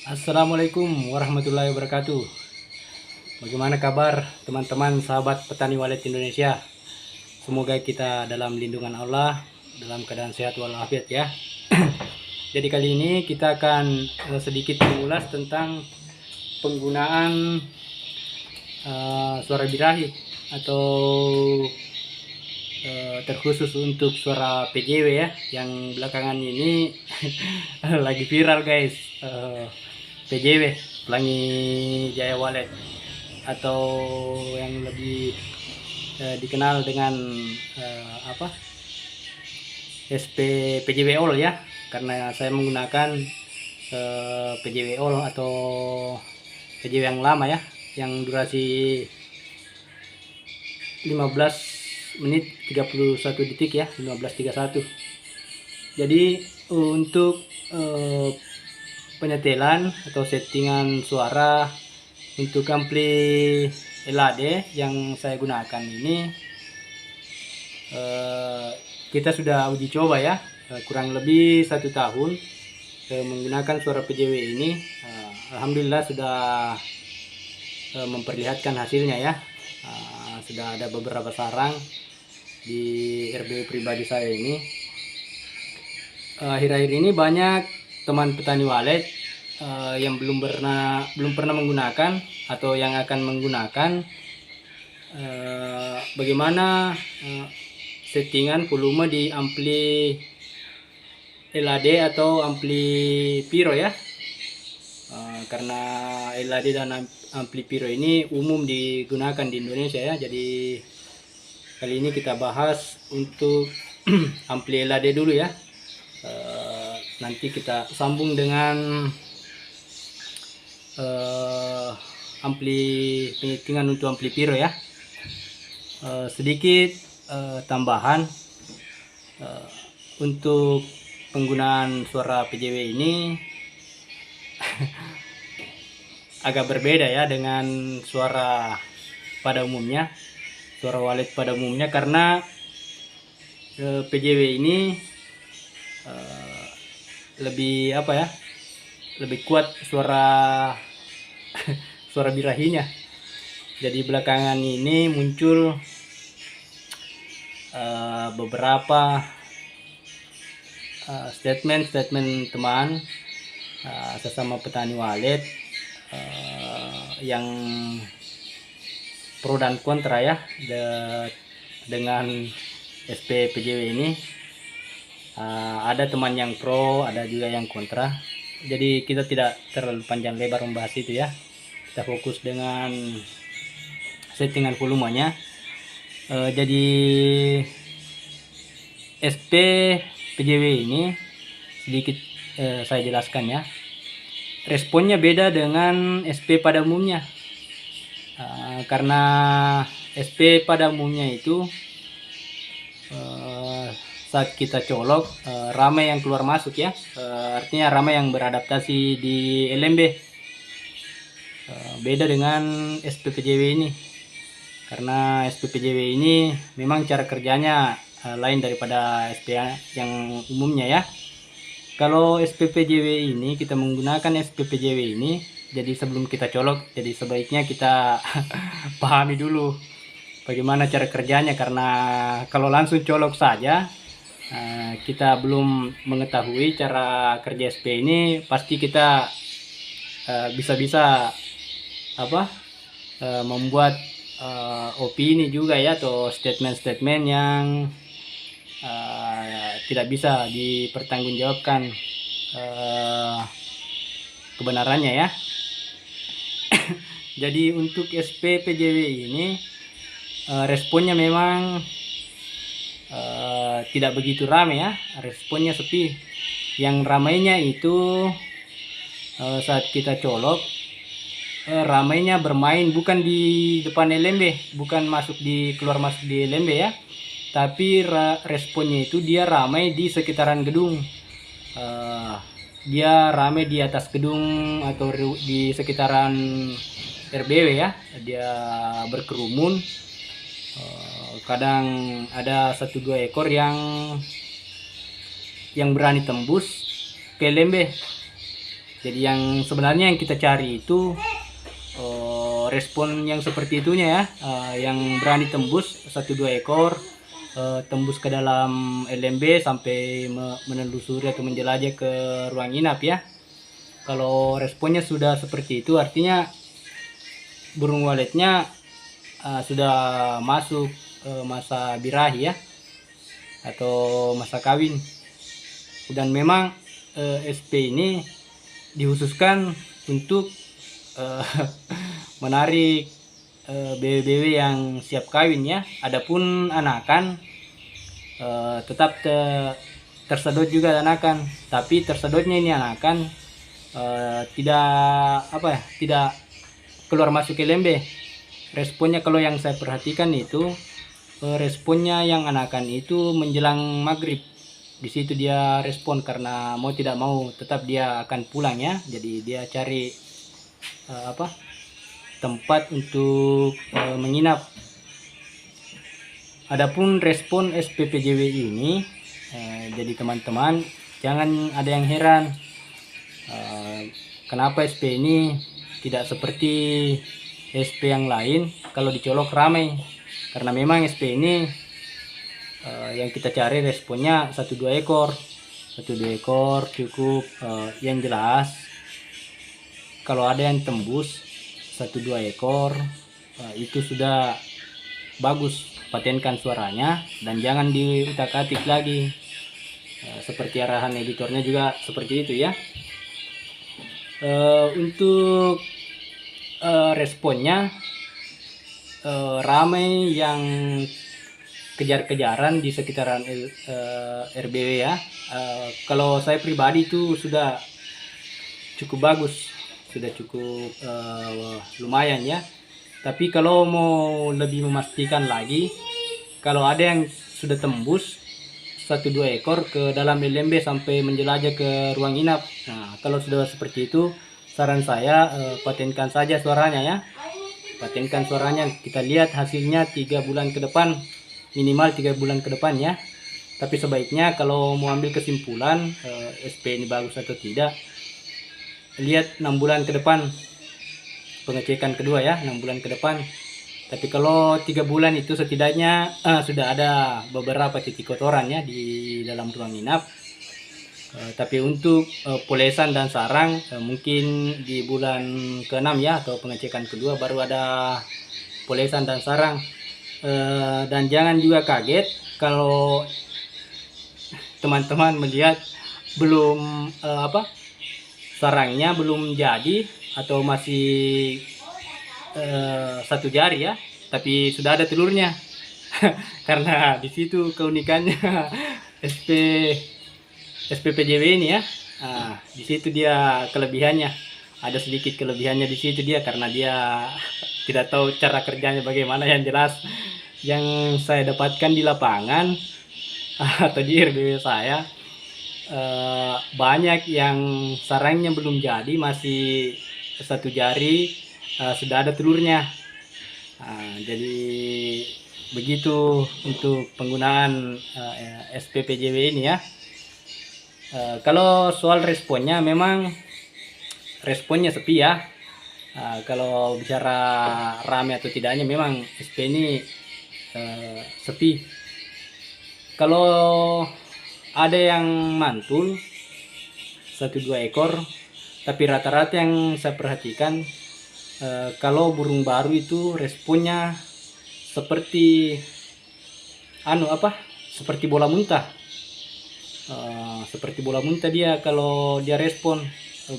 Assalamualaikum warahmatullahi wabarakatuh. Bagaimana kabar teman-teman sahabat petani walet Indonesia? Semoga kita dalam lindungan Allah, dalam keadaan sehat walafiat ya. Jadi kali ini kita akan sedikit mengulas tentang penggunaan suara birahi atau terkhusus untuk suara PJW ya, yang belakangan ini lagi viral guys. PJW, Pelangi Jaya Walet, atau yang lebih dikenal dengan SP PJW All ya, karena saya menggunakan PJW All atau PJW yang lama ya, yang durasi 15 menit 31 detik ya, 15:31. Jadi untuk penyetelan atau settingan suara untuk ampli LAD yang saya gunakan ini, kita sudah uji coba ya, kurang lebih 1 tahun menggunakan suara PJW ini. Alhamdulillah sudah memperlihatkan hasilnya ya. Sudah ada beberapa sarang di RBW pribadi saya ini. Akhir-akhir ini banyak teman petani walet yang belum pernah menggunakan atau yang akan menggunakan bagaimana settingan volume di ampli LAD atau ampli Pyro ya. Karena LAD dan ampli Pyro ini umum digunakan di Indonesia ya. Jadi kali ini kita bahas untuk ampli LAD dulu ya. Nanti kita sambung dengan ampli penyetingan untuk ampli Pyro ya. Sedikit tambahan untuk penggunaan suara PJW ini agak berbeda ya dengan suara pada umumnya, suara walet pada umumnya, karena PJW ini lebih lebih kuat suara suara birahinya. Jadi belakangan ini muncul beberapa statement teman sesama petani walet yang pro dan kontra ya dengan SP PJW ini. Ada teman yang pro, ada juga yang kontra. Jadi kita tidak terlalu panjang lebar membahas itu ya. Kita fokus dengan settingan volumenya. Jadi SP PJW ini sedikit saya jelaskan ya. Responnya beda dengan SP pada umumnya. Karena SP pada umumnya itu saat kita colok ramai yang keluar masuk ya, artinya ramai yang beradaptasi di LMB. Beda dengan SPPJW ini, karena SPPJW ini memang cara kerjanya lain daripada SP yang umumnya ya. Kalau SPPJW ini kita menggunakan SPPJW ini, jadi sebelum kita colok, jadi sebaiknya kita pahami dulu bagaimana cara kerjanya, karena kalau langsung colok saja kita belum mengetahui cara kerja SP ini, pasti kita bisa-bisa membuat opini juga ya, atau statement-statement yang tidak bisa dipertanggungjawabkan kebenarannya ya. Jadi untuk SP PJW ini responnya memang tidak begitu ramai ya, responnya sepi. Yang ramainya itu saat kita colok, ramainya bermain bukan di depan LMB, bukan keluar masuk di LMB ya, tapi responnya itu dia ramai di sekitaran gedung. Dia ramai di atas gedung atau di sekitaran RBW ya, dia berkerumun. Kadang ada 1-2 ekor yang berani tembus ke LMB. Jadi yang sebenarnya yang kita cari itu respon yang seperti itunya ya, yang berani tembus 1-2 ekor, tembus ke dalam LMB sampai menelusuri atau menjelajah ke ruang inap ya. Kalau responnya sudah seperti itu, artinya burung waletnya sudah masuk masa birahi ya, atau masa kawin. Dan memang SP ini dikhususkan untuk menarik bebek-bebek yang siap kawin ya. Adapun anakan tetap tersedot juga anakan, tapi tersedotnya ini anakan tidak keluar masuk ke LMB. Responnya kalau yang saya perhatikan itu responnya yang anakan itu menjelang maghrib. Di situ dia respon karena mau tidak mau tetap dia akan pulang ya. Jadi dia cari tempat untuk menginap. Adapun respon SPPJW ini, jadi teman-teman jangan ada yang heran kenapa SP ini tidak seperti SP yang lain kalau dicolok ramai. Karena memang SP ini yang kita cari responnya 1-2 ekor, 1-2 ekor cukup. Yang jelas kalau ada yang tembus 1-2 ekor itu sudah bagus, patenkan suaranya dan jangan diutak-atik lagi. Seperti arahan editornya juga seperti itu ya. Untuk responnya ramai yang kejar-kejaran di sekitaran RBW ya. Kalau saya pribadi itu sudah cukup bagus, sudah cukup lumayan ya. Tapi kalau mau lebih memastikan lagi, kalau ada yang sudah tembus 1-2 ekor ke dalam LMB sampai menjelajah ke ruang inap, nah kalau sudah seperti itu saran saya patenkan saja suaranya ya. Patenkan suaranya, kita lihat hasilnya 3 bulan ke depan, minimal 3 bulan ke depan ya. Tapi sebaiknya kalau mau ambil kesimpulan SP ini bagus atau tidak, lihat 6 bulan ke depan, pengecekan kedua ya, 6 bulan ke depan. Tapi kalau 3 bulan itu setidaknya sudah ada beberapa titik kotoran ya di dalam ruang inap. Tapi untuk polesan dan sarang mungkin di bulan ke-6 ya, atau pengecekan kedua baru ada polesan dan sarang. Dan jangan juga kaget kalau teman-teman melihat belum sarangnya belum jadi atau masih 1 jari ya, tapi sudah ada telurnya. Karena di situ keunikannya SPPJW ini ya. Di situ dia kelebihannya, ada sedikit kelebihannya di situ dia, karena dia tidak tahu cara kerjanya bagaimana. Yang jelas yang saya dapatkan di lapangan atau di RBW saya, banyak yang sarangnya belum jadi, masih 1 jari, sudah ada telurnya. Jadi begitu untuk penggunaan SPPJW ini ya. Kalau soal responnya, memang responnya sepi ya. Kalau bicara rame atau tidaknya, memang SP ini sepi. Kalau ada yang mantul 1-2 ekor, tapi rata-rata yang saya perhatikan kalau burung baru itu responnya seperti seperti bola muntah. Seperti bola muntah dia kalau dia respon.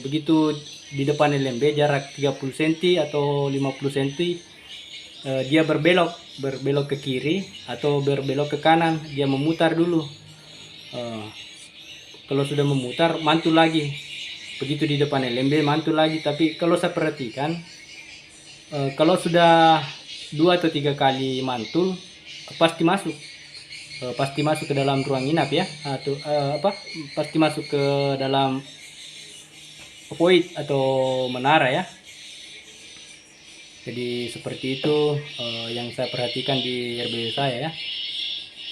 Begitu di depan LMB jarak 30 cm atau 50 cm, dia berbelok ke kiri atau berbelok ke kanan, dia memutar dulu. Kalau sudah memutar, mantul lagi. Begitu di depan LMB, mantul lagi. Tapi kalau saya perhatikan, kalau sudah 2 atau 3 kali mantul, pasti masuk. Pasti masuk ke dalam ruang inap ya, atau pasti masuk ke dalam void atau menara ya. Jadi seperti itu yang saya perhatikan di RBW saya ya.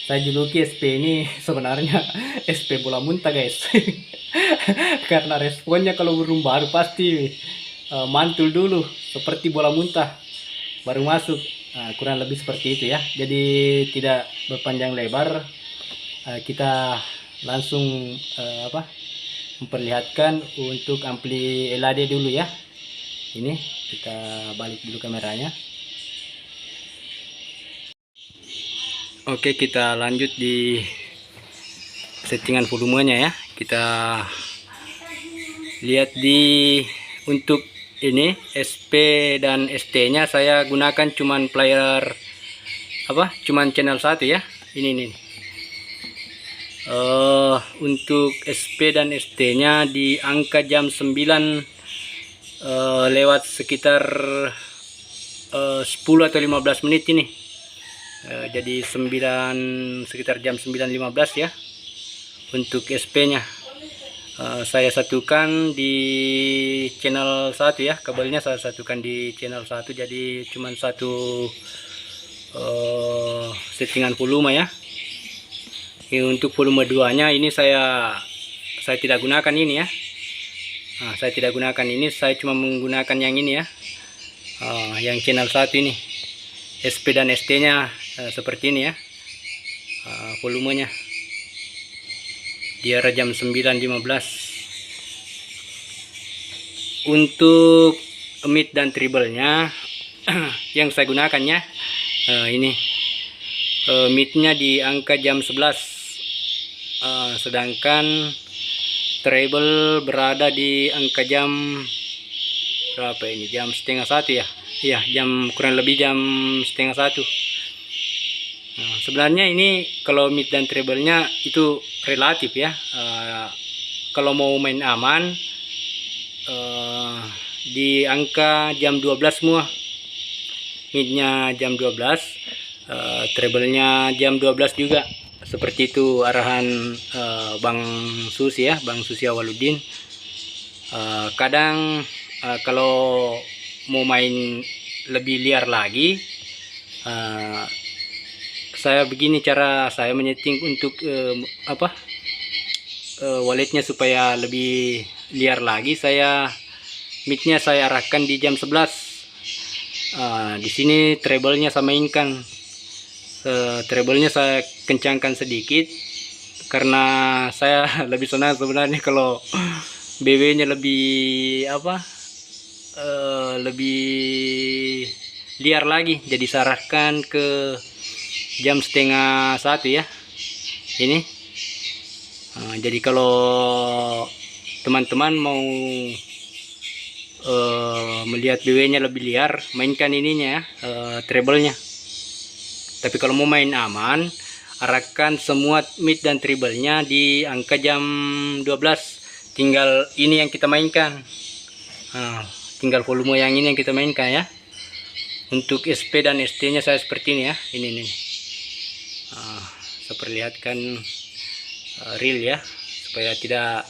Saya juluki SP ini sebenarnya SP bola muntah guys. Karena responnya kalau burung baru pasti mantul dulu seperti bola muntah baru masuk. Nah, kurang lebih seperti itu ya. Jadi tidak berpanjang lebar, kita langsung memperlihatkan untuk ampli LAD dulu ya. Ini kita balik dulu kameranya. Oke, kita lanjut di settingan volumenya ya. Kita lihat untuk ini SP dan ST nya saya gunakan cuman player cuman channel 1 ya. Ini untuk SP dan ST nya di angka jam 9 lewat sekitar 10 atau 15 menit ini. Jadi sekitar jam 9.15 ya untuk SP nya. Saya satukan di channel 1 ya, kabelnya saya satukan di channel 1, jadi cuman satu settingan volume ya. Ini untuk volume 2 nya ini saya tidak gunakan ini ya. Saya tidak gunakan ini, saya cuma menggunakan yang ini ya, yang channel 1 ini. SP dan ST nya seperti ini ya, volumenya di arah jam 9.15. Untuk mid dan treble nya yang saya gunakannya ini midnya di angka jam 11, sedangkan treble berada di angka jam berapa ini, jam setengah 1 ya. Iya, jam kurang lebih jam setengah 1. Nah, sebenarnya ini kalau mid dan treble nya itu relatif ya. Kalau mau main aman di angka jam 12 semua. Midnya jam 12, treble nya jam 12 juga. Seperti itu arahan Bang Susi ya, Bang Susi Awaludin. Kadang kalau mau main lebih liar lagi, saya begini cara saya menyeting untuk walletnya supaya lebih liar lagi. Midnya saya arahkan di jam 11. Di sini treble-nya saya mainkan. Treble-nya saya kencangkan sedikit karena saya lebih senang sebenarnya kalau BW-nya lebih lebih liar lagi, jadi sarahkan ke jam setengah 1 ya ini. Jadi kalau teman-teman mau melihat BW nya lebih liar, mainkan ininya ya, treble nya. Tapi kalau mau main aman, arahkan semua mid dan treble nya di angka jam 12. Tinggal ini yang kita mainkan, tinggal volume yang ini yang kita mainkan ya. Untuk SP dan ST nya saya seperti ini ya, ini saya perlihatkan real ya, supaya tidak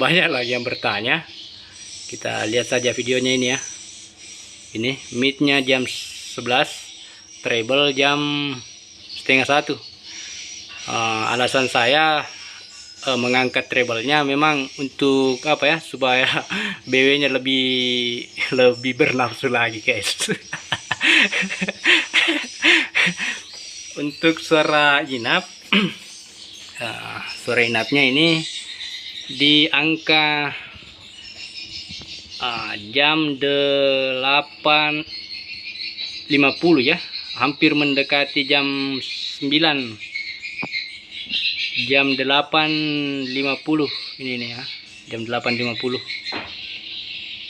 banyak lagi yang bertanya. Kita lihat saja videonya ini ya. Ini midnya jam 11, treble jam setengah 1. Alasan saya mengangkat treble-nya memang untuk supaya BW-nya lebih bernafsu lagi guys. Untuk suara inap, suara inapnya ini di angka jam 8.50 ya, hampir mendekati jam 9. Jam 8.50 ini nih ya, jam 8.50,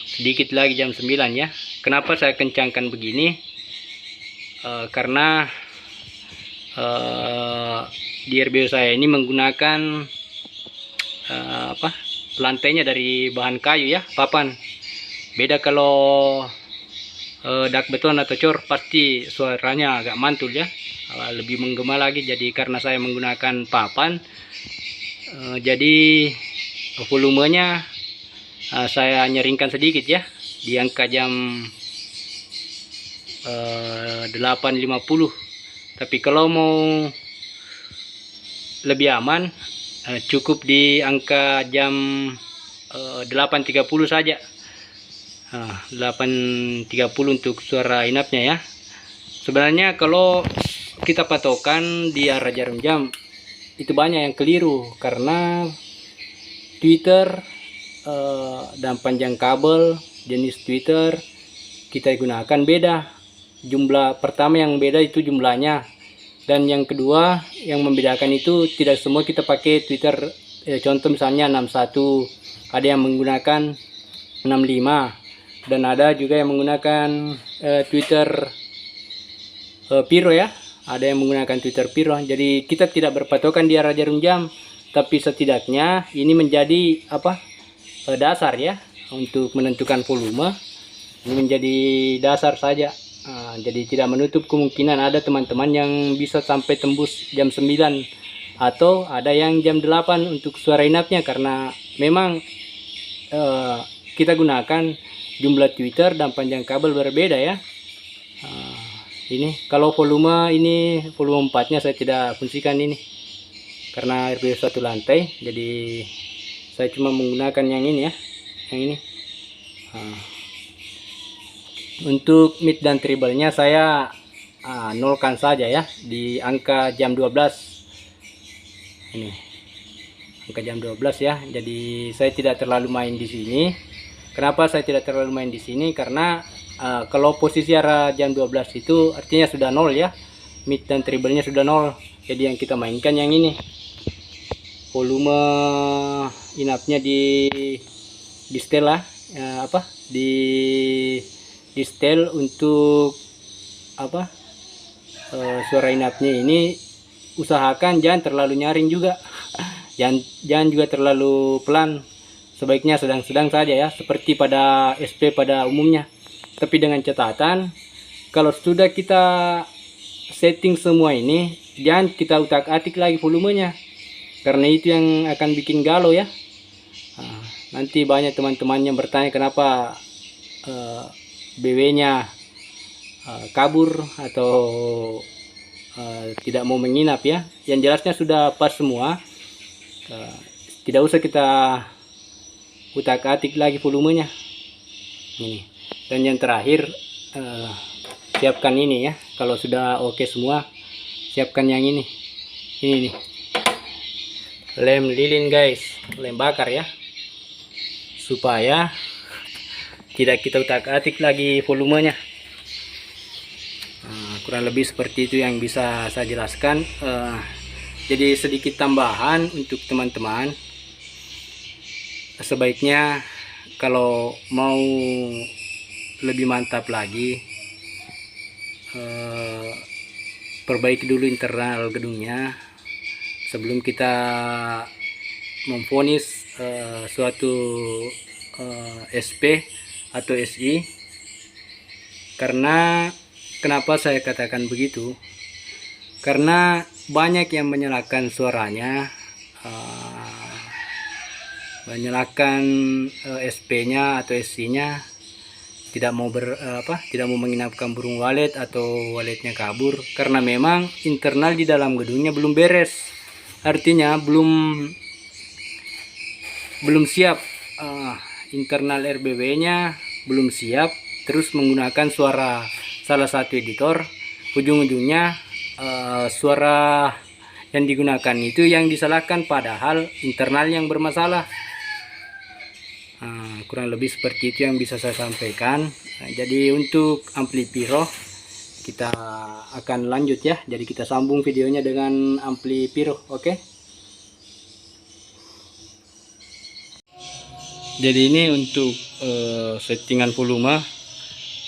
sedikit lagi jam 9 ya. Kenapa saya kencangkan begini? Karena di RBO saya ini menggunakan lantainya dari bahan kayu ya, papan. Beda kalau dak beton atau cor, pasti suaranya agak mantul ya, lebih menggema lagi. Jadi karena saya menggunakan papan, jadi volumenya saya nyeringkan sedikit ya, di angka jam 8.50. Tapi kalau mau lebih aman, cukup di angka jam 8.30 saja. 8.30 untuk suara inapnya ya. Sebenarnya kalau kita patokan di arah jarum jam itu banyak yang keliru, karena tweeter dan panjang kabel jenis tweeter kita gunakan beda. Jumlah pertama yang beda itu jumlahnya, dan yang kedua yang membedakan itu tidak semua kita pakai tweeter. Contoh misalnya 61, ada yang menggunakan 65, dan ada juga yang menggunakan tweeter Piro ya, ada yang menggunakan tweeter Piro. Jadi kita tidak berpatokan di arah jarum jam, tapi setidaknya ini menjadi dasar ya untuk menentukan volume. Ini menjadi dasar saja. Jadi tidak menutup kemungkinan ada teman-teman yang bisa sampai tembus jam 9 atau ada yang jam 8 untuk suara inapnya, karena memang kita gunakan jumlah tweeter dan panjang kabel berbeda ya. Ini kalau volume, ini volume 4 nya saya tidak fungsikan ini karena RPU 1 lantai, jadi saya cuma menggunakan yang ini ya, yang ini. Untuk mid dan treble nya saya nolkan saja ya di angka jam 12. Ini angka jam 12 ya. Jadi saya tidak terlalu main di sini. Kenapa saya tidak terlalu main di sini? Karena kalau posisi arah jam 12 itu artinya sudah 0 ya. Mid dan treble nya sudah 0. Jadi yang kita mainkan yang ini. Volume inapnya di setel lah, di setel untuk suara inapnya ini. Usahakan jangan terlalu nyaring juga. Jangan juga terlalu pelan. Sebaiknya sedang-sedang saja ya, seperti pada SP pada umumnya. Tapi dengan catatan, kalau sudah kita setting semua ini, jangan kita utak-atik lagi volumenya, karena itu yang akan bikin galau ya. Nanti banyak teman-teman yang bertanya kenapa BW nya kabur atau tidak mau menginap ya. Yang jelasnya sudah pas semua, tidak usah kita utak-atik lagi volumenya ini. Dan yang terakhir, siapkan ini ya. Kalau sudah oke semua, siapkan yang ini nih, lem lilin guys, lem bakar ya, supaya tidak kita utak-atik lagi volumenya. Kurang lebih seperti itu yang bisa saya jelaskan. Jadi sedikit tambahan untuk teman-teman, sebaiknya kalau mau lebih mantap lagi, perbaiki dulu internal gedungnya sebelum kita memvonis suatu SP atau SI. Karena kenapa saya katakan begitu? Karena banyak yang menyalakan suaranya, menyalakan SP-nya atau SC-nya, tidak mau menginapkan burung walet atau waletnya kabur karena memang internal di dalam gedungnya belum beres. Artinya belum siap, internal RBW-nya belum siap, terus menggunakan suara salah satu editor, ujung-ujungnya suara yang digunakan itu yang disalahkan, padahal internal yang bermasalah. Kurang lebih seperti itu yang bisa saya sampaikan. Jadi untuk ampli Piro kita akan lanjut ya, jadi kita sambung videonya dengan ampli Piro. Oke. Jadi ini untuk settingan volume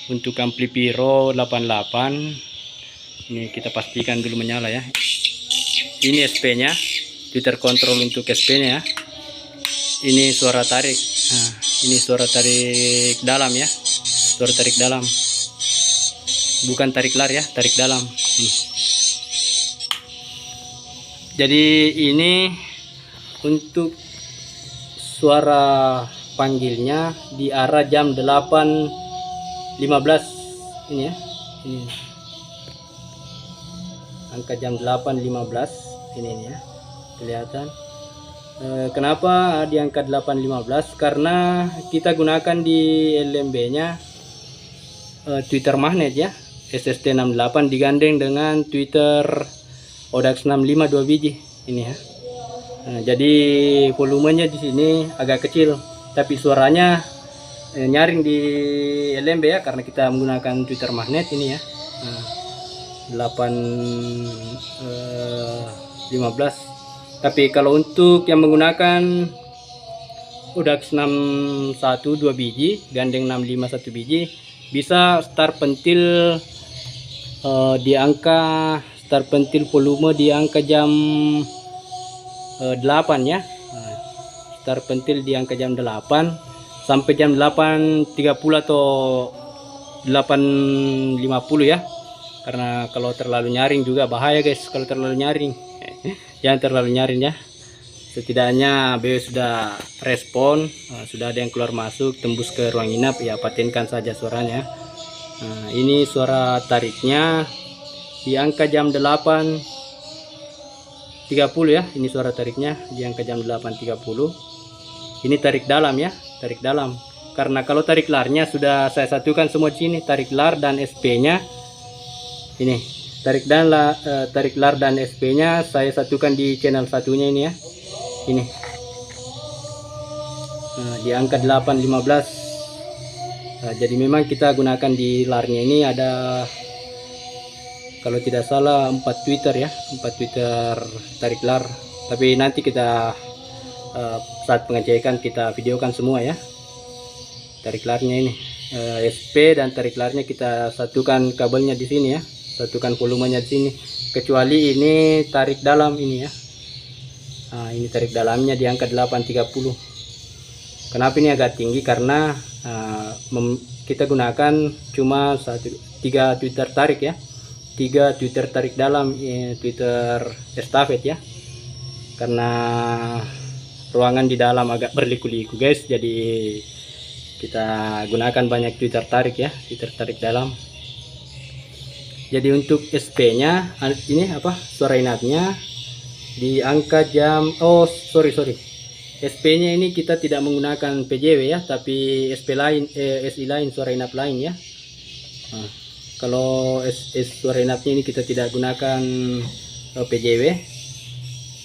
untuk ampli Piro 88. Ini kita pastikan dulu menyala ya. Ini SP nya, Twitter control untuk SP nya ya. Ini suara tarik. Ini suara tarik dalam ya, suara tarik dalam, bukan tarik lar ya, tarik dalam ini. Jadi ini untuk suara panggilnya di arah jam 8.15 ini ya, ini angka jam 8.15 ini ya, kelihatan Kenapa di angka 815? Karena kita gunakan di LMB nya tweeter magnet ya, SST68 digandeng dengan tweeter Odax 65 2 biji ini ya. Jadi volumenya di sini agak kecil, tapi suaranya nyaring di LMB ya, karena kita menggunakan tweeter magnet ini ya. 815. Tapi kalau untuk yang menggunakan Odax 61 2 biji, gandeng 65 1 biji, bisa start pentil di angka start pentil volume di angka jam 8 ya. Start pentil di angka jam 8 sampai jam 8.30 atau 8.50 ya. Karena kalau terlalu nyaring juga bahaya guys, kalau terlalu nyaring. Jangan terlalu nyaring ya. Setidaknya BW sudah respon, sudah ada yang keluar masuk tembus ke ruang inap ya, patenkan saja suaranya. Ini suara tariknya di angka jam 8.30 ya. Ini suara tariknya di angka jam 8.30. Ini tarik dalam ya, tarik dalam. Karena kalau tarik larnya sudah saya satukan semua di sini, tarik lar dan SP-nya. Ini tarik lar dan SP-nya saya satukan di channel satunya ini ya. Ini di angka 815. Jadi memang kita gunakan di larnya ini ada, kalau tidak salah 4 tweeter ya, 4 tweeter tarik lar. Tapi nanti kita saat pengecekan kita videokan semua ya tarik larnya ini. SP dan tarik larnya kita satukan kabelnya di sini ya, satukan volumenya di sini, kecuali ini tarik dalam ini ya. Ini tarik dalamnya di angka 830. Kenapa ini agak tinggi? Karena kita gunakan cuma 3 tweeter tarik ya, 3 tweeter tarik dalam, tweeter estafet ya. Karena ruangan di dalam agak berliku-liku guys, jadi kita gunakan banyak tweeter tarik ya, tweeter tarik dalam. Jadi untuk SP-nya ini apa, suara inapnya di angka jam SP-nya ini kita tidak menggunakan PJW ya, tapi SP lain, SI lain, suara inap lain ya. Kalau suara inapnya ini kita tidak gunakan PJW,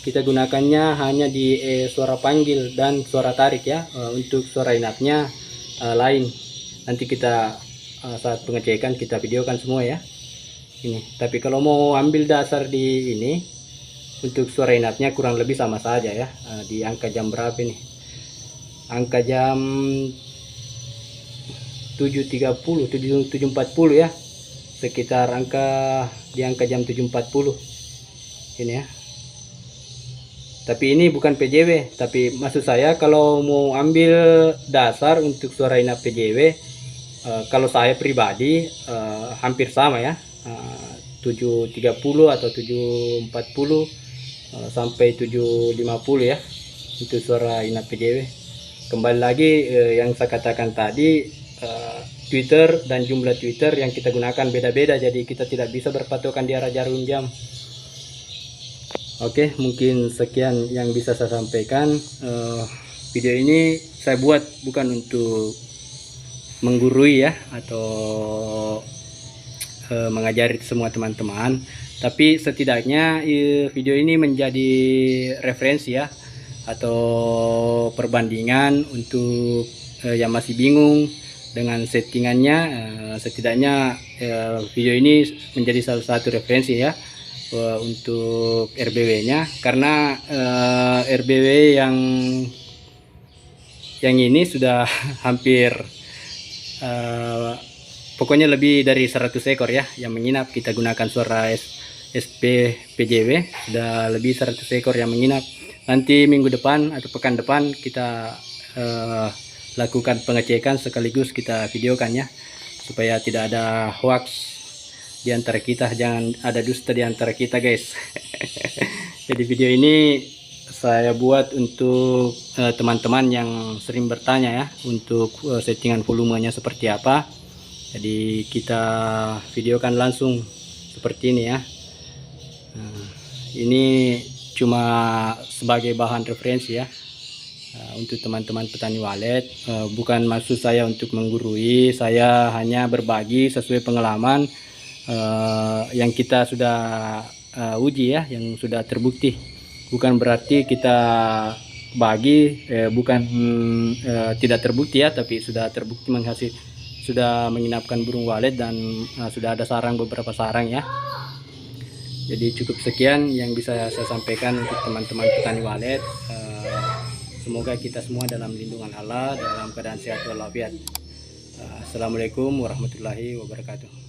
kita gunakannya hanya di suara panggil dan suara tarik ya. Untuk suara inapnya lain, nanti kita saat pengecekan kita videokan semua ya ini. Tapi kalau mau ambil dasar di ini untuk suara inapnya kurang lebih sama saja ya. Di angka jam berapa ini, angka jam 7.30 7.40 ya, sekitar di angka jam 7.40 ini ya. Tapi ini bukan PJW, tapi maksud saya kalau mau ambil dasar untuk suara inap PJW, kalau saya pribadi hampir sama ya, 7.30 atau 7.40 sampai 7.50 ya untuk suara inap PJW. Kembali lagi yang saya katakan tadi, Twitter dan jumlah Twitter yang kita gunakan beda-beda, jadi kita tidak bisa berpatokan di arah jarum jam. Oke, mungkin sekian yang bisa saya sampaikan. Video ini saya buat bukan untuk menggurui ya, atau mengajari semua teman-teman, tapi setidaknya video ini menjadi referensi ya, atau perbandingan untuk yang masih bingung dengan settingannya. Setidaknya video ini menjadi salah satu referensi ya untuk RBW nya, karena RBW yang ini sudah hampir pokoknya lebih dari 100 ekor ya yang menginap. Kita gunakan suara SP PJW, sudah lebih 100 ekor yang menginap. Nanti minggu depan atau pekan depan kita lakukan pengecekan sekaligus kita videokan ya, supaya tidak ada hoax di antara kita, jangan ada dusta di antara kita guys. Jadi video ini saya buat untuk teman-teman yang sering bertanya ya untuk settingan volumenya seperti apa. Jadi kita videokan langsung seperti ini ya. Ini cuma sebagai bahan referensi ya, untuk teman-teman petani walet. Bukan maksud saya untuk menggurui, saya hanya berbagi sesuai pengalaman yang kita sudah uji ya, yang sudah terbukti. Bukan berarti kita bagi bukan tidak terbukti ya, tapi sudah terbukti sudah menginapkan burung walet dan sudah ada sarang, beberapa sarang ya. Jadi cukup sekian yang bisa saya sampaikan untuk teman-teman petani walet. Semoga kita semua dalam lindungan Allah, dalam keadaan sehat walafiat. Assalamualaikum warahmatullahi wabarakatuh.